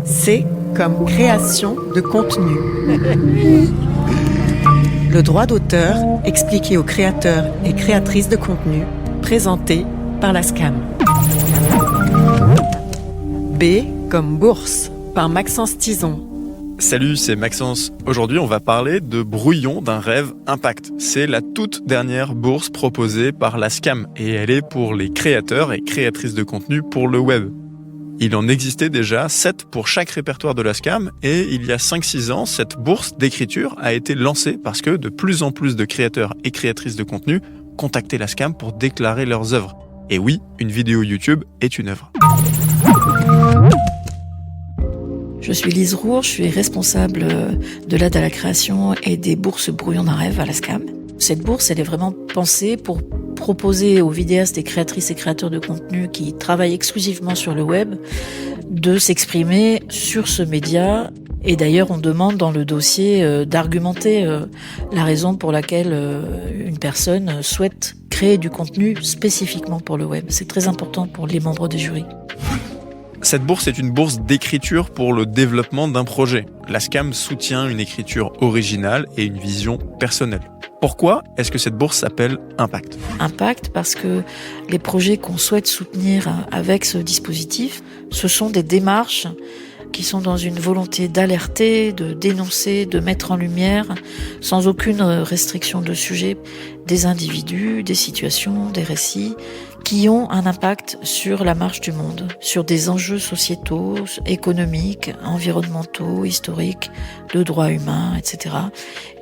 C comme création de contenu. Le droit d'auteur expliqué aux créateurs et créatrices de contenu, présenté par la SCAM. B comme bourse, par Maxence Tison. Salut, c'est Maxence. Aujourd'hui, on va parler de Brouillon d'un rêve impact. C'est la toute dernière bourse proposée par la SCAM et elle est pour les créateurs et créatrices de contenu pour le web. Il en existait déjà 7 pour chaque répertoire de la SCAM et il y a 5-6 ans, cette bourse d'écriture a été lancée parce que de plus en plus de créateurs et créatrices de contenu contactaient la SCAM pour déclarer leurs œuvres. Et oui, une vidéo YouTube est une œuvre. Je suis Lise Roure, je suis responsable de l'aide à la création et des bourses Brouillon d'un rêve à la SCAM. Cette bourse, elle est vraiment pensée pour proposer aux vidéastes et créatrices et créateurs de contenu qui travaillent exclusivement sur le web de s'exprimer sur ce média. Et d'ailleurs, on demande dans le dossier d'argumenter la raison pour laquelle une personne souhaite créer du contenu spécifiquement pour le web. C'est très important pour les membres du jury. Cette bourse est une bourse d'écriture pour le développement d'un projet. La SCAM soutient une écriture originale et une vision personnelle. Pourquoi est-ce que cette bourse s'appelle Impact ? Impact parce que les projets qu'on souhaite soutenir avec ce dispositif, ce sont des démarches qui sont dans une volonté d'alerter, de dénoncer, de mettre en lumière, sans aucune restriction de sujet, des individus, des situations, des récits, qui ont un impact sur la marche du monde, sur des enjeux sociétaux, économiques, environnementaux, historiques, de droits humains, etc.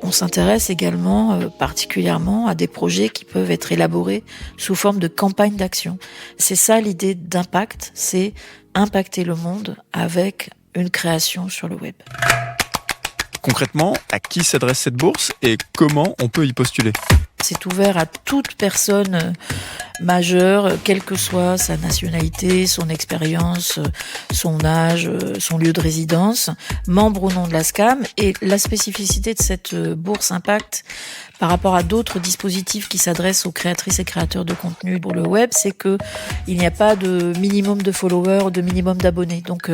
On s'intéresse également particulièrement à des projets qui peuvent être élaborés sous forme de campagne d'action. C'est ça l'idée d'impact, c'est impacter le monde avec une création sur le web. Concrètement, à qui s'adresse cette bourse et comment on peut y postuler ? C'est ouvert à toute personne majeure, quelle que soit sa nationalité, son expérience, son âge, son lieu de résidence, membre ou non de la SCAM. Et la spécificité de cette bourse Impact par rapport à d'autres dispositifs qui s'adressent aux créatrices et créateurs de contenu pour le web, c'est que il n'y a pas de minimum de followers, de minimum d'abonnés. Donc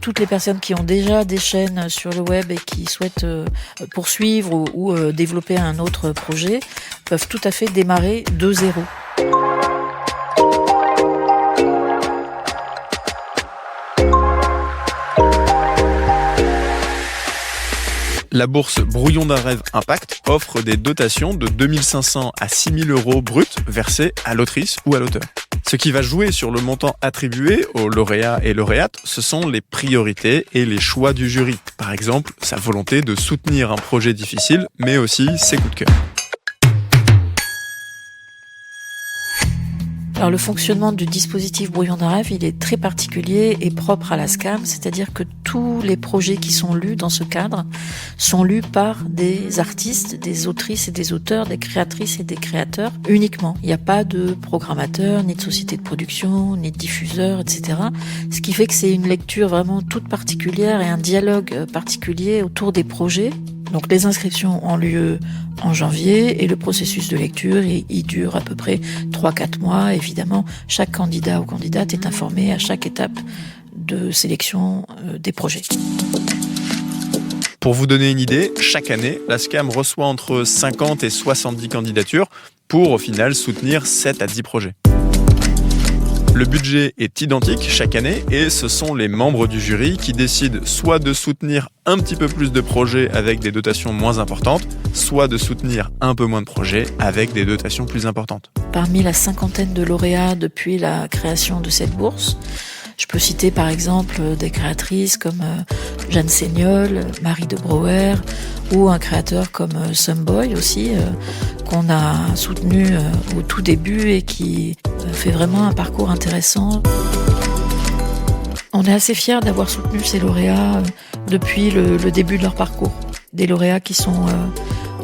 toutes les personnes qui ont déjà des chaînes sur le web et qui souhaitent poursuivre ou développer un autre projet peuvent tout à fait démarrer de zéro. La bourse Brouillon d'un rêve Impact offre des dotations de 2 500 à 6 000 euros bruts versés à l'autrice ou à l'auteur. Ce qui va jouer sur le montant attribué aux lauréats et lauréates, ce sont les priorités et les choix du jury. Par exemple, sa volonté de soutenir un projet difficile, mais aussi ses coups de cœur. Alors le fonctionnement du dispositif Brouillon d'un rêve, il est très particulier et propre à la SCAM, c'est-à-dire que tous les projets qui sont lus dans ce cadre sont lus par des artistes, des autrices et des auteurs, des créatrices et des créateurs uniquement. Il n'y a pas de programmateur, ni de société de production, ni de diffuseur, etc. Ce qui fait que c'est une lecture vraiment toute particulière et un dialogue particulier autour des projets. Donc les inscriptions ont lieu en janvier et le processus de lecture, il dure à peu près 3-4 mois. Évidemment, chaque candidat ou candidate est informé à chaque étape de sélection des projets. Pour vous donner une idée, chaque année, la SCAM reçoit entre 50 et 70 candidatures pour au final soutenir 7 à 10 projets. Le budget est identique chaque année et ce sont les membres du jury qui décident soit de soutenir un petit peu plus de projets avec des dotations moins importantes, soit de soutenir un peu moins de projets avec des dotations plus importantes. Parmi la 50aine de lauréats depuis la création de cette bourse, je peux citer par exemple des créatrices comme Jeanne Seignol, Marie de Brouwer ou un créateur comme Someboy aussi, qu'on a soutenu au tout début et qui fait vraiment un parcours intéressant. On est assez fiers d'avoir soutenu ces lauréats depuis le début de leur parcours. Des lauréats qui sont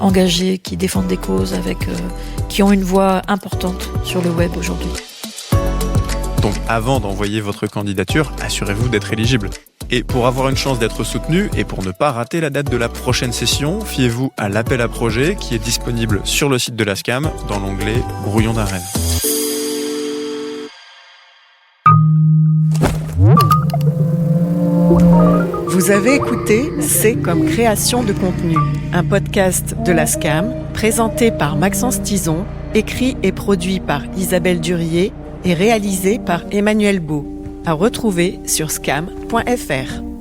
engagés, qui défendent des causes, qui ont une voix importante sur le web aujourd'hui. Donc avant d'envoyer votre candidature, assurez-vous d'être éligible. Et pour avoir une chance d'être soutenu et pour ne pas rater la date de la prochaine session, fiez-vous à l'appel à projet qui est disponible sur le site de la SCAM dans l'onglet Brouillon d'un rêve. Vous avez écouté C'est comme création de contenu, un podcast de la SCAM présenté par Maxence Tison, écrit et produit par Isabelle Durier et réalisé par Emmanuel Beau. À retrouver sur scam.fr.